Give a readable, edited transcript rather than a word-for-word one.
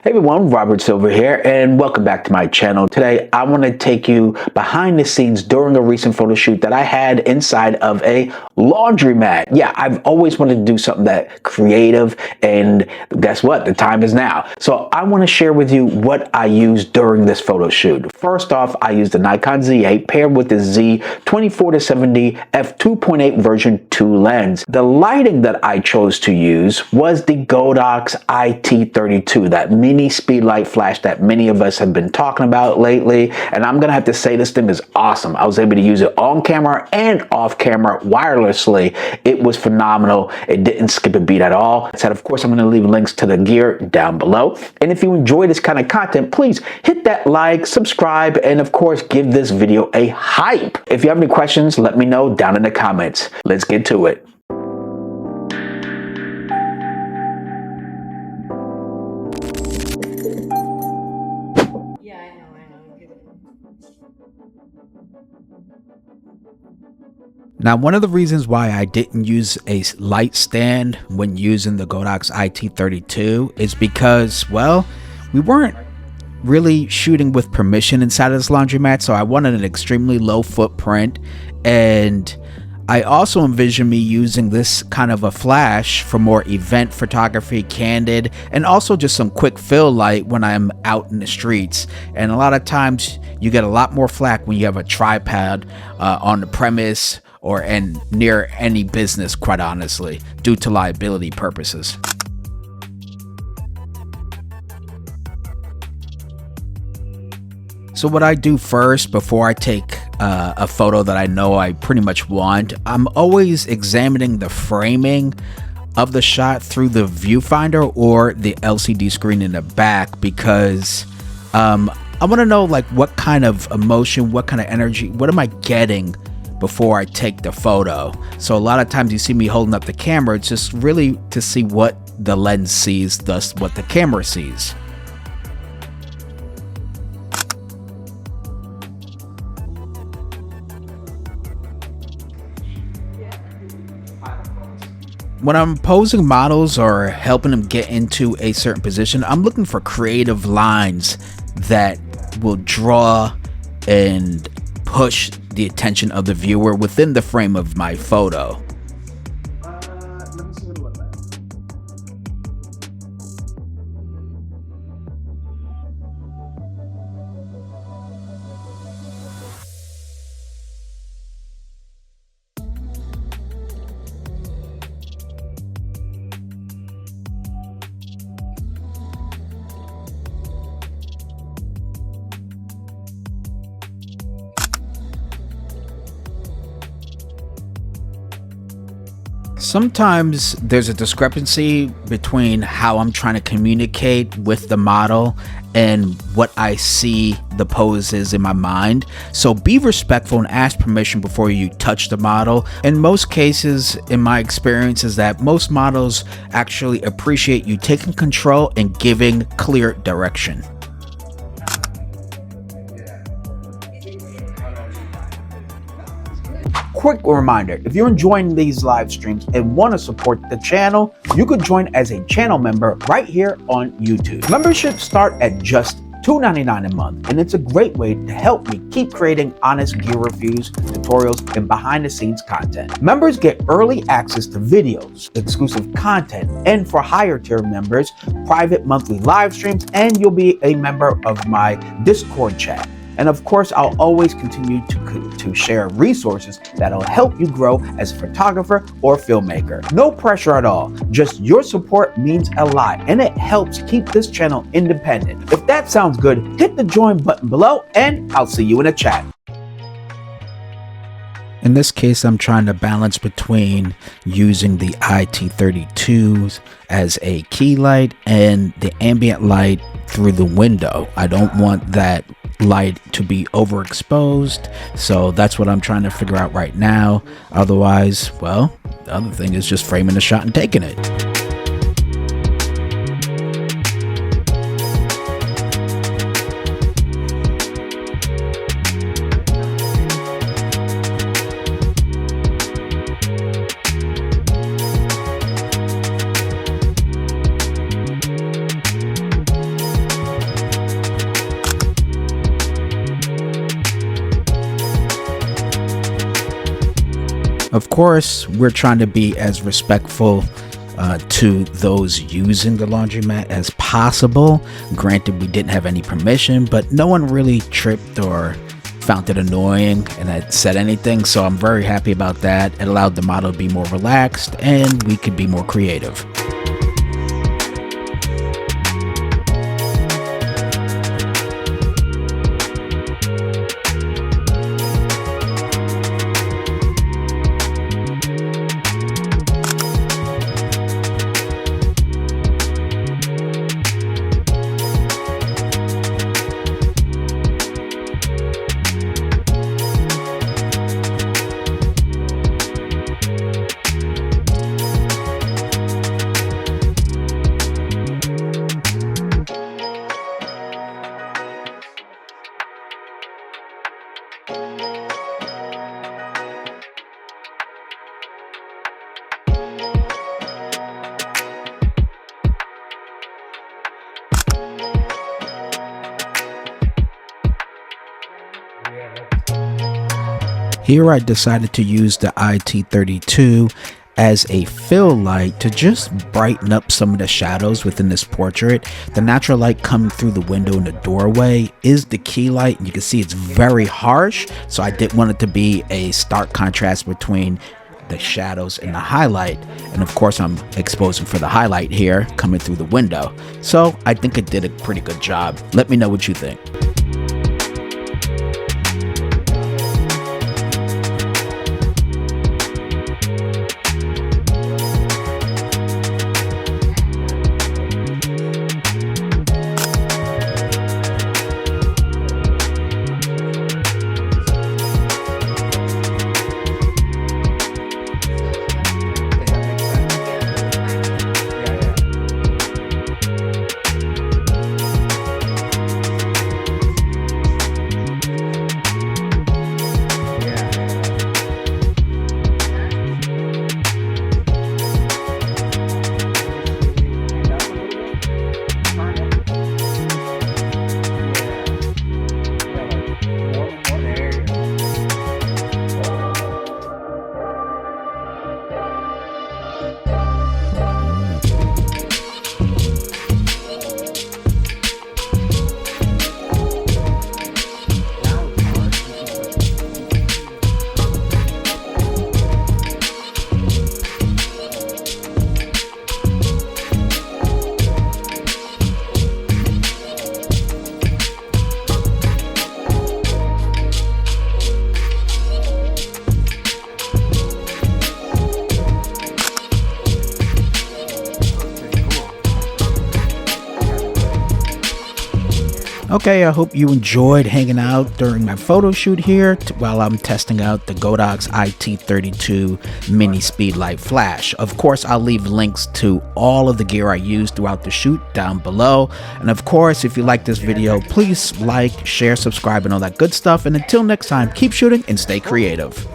Hey everyone, Robert Silver here, and welcome back to my channel. Today, I want to take you behind the scenes during a recent photo shoot that I had inside of a laundromat. Yeah, I've always wanted to do something that creative, and guess what? The time is now. So I want to share with you what I used during this photo shoot. First off, I used the Nikon Z8 paired with the Z24-70 f2.8 version 2 lens. The lighting that I chose to use was the Godox iT32, that mini speedlight flash that many of us have been talking about lately. And I'm gonna have to say, this thing is awesome. I was able to use it on camera and off camera wirelessly. It was phenomenal. It didn't skip a beat at all. I said, of course, I'm gonna leave links to the gear down below. And if you enjoy this kind of content, please hit that like, subscribe, and of course, give this video a hype. If you have any questions, let me know down in the comments. Let's get to it. Now, one of the reasons why I didn't use a light stand when using the Godox iT32 is because, well, we weren't really shooting with permission inside of this laundromat, so I wanted an extremely low footprint, and I also envision me using this kind of a flash for more event photography, candid, and also just some quick fill light when I'm out in the streets. And a lot of times you get a lot more flack when you have a tripod on the premise or near any business, quite honestly, due to liability purposes. So what I do first before I take a photo that I know I pretty much want, I'm always examining the framing of the shot through the viewfinder or the LCD screen in the back, because I want to know like what kind of emotion, what kind of energy, what am I getting before I take the photo. So a lot of times you see me holding up the camera, it's just really to see what the lens sees, thus what the camera sees. When I'm posing models or helping them get into a certain position, I'm looking for creative lines that will draw and push the attention of the viewer within the frame of my photo. Let me see what it looks like. Sometimes there's a discrepancy between how I'm trying to communicate with the model and what I see the pose is in my mind. So be respectful and ask permission before you touch the model. In most cases, in my experience, is that most models actually appreciate you taking control and giving clear direction. Quick reminder, if you're enjoying these live streams and want to support the channel, you could join as a channel member right here on YouTube. Memberships start at just $2.99 a month, and it's a great way to help me keep creating honest gear reviews, tutorials, and behind the scenes content. Members get early access to videos, exclusive content, and for higher tier members, private monthly live streams, and you'll be a member of my Discord chat. And of course, I'll always continue to share resources that'll help you grow as a photographer or filmmaker. No pressure at all. Just your support means a lot, and it helps keep this channel independent. If that sounds good, hit the join button below, and I'll see you in the chat. In this case, I'm trying to balance between using the iT32 as a key light and the ambient light through the window. I don't want that light to be overexposed, so that's what I'm trying to figure out right now. Otherwise, well, the other thing is just framing the shot and taking it. Of course, we're trying to be as respectful to those using the laundromat as possible. Granted, we didn't have any permission, but no one really tripped or found it annoying and had said anything, so I'm very happy about that. It allowed the model to be more relaxed and we could be more creative. Here I decided to use the iT32 as a fill light to just brighten up some of the shadows within this portrait. The natural light coming through the window in the doorway is the key light, and you can see it's very harsh, so I didn't want it to be a stark contrast between the shadows and the highlight. And of course I'm exposing for the highlight here coming through the window, so I think it did a pretty good job. Let me know what you think. Okay, I hope you enjoyed hanging out during my photo shoot here while I'm testing out the Godox iT32 mini speedlight flash. Of course, I'll leave links to all of the gear I used throughout the shoot down below. And of course, if you like this video, please like, share, subscribe, and all that good stuff. And until next time, keep shooting and stay creative.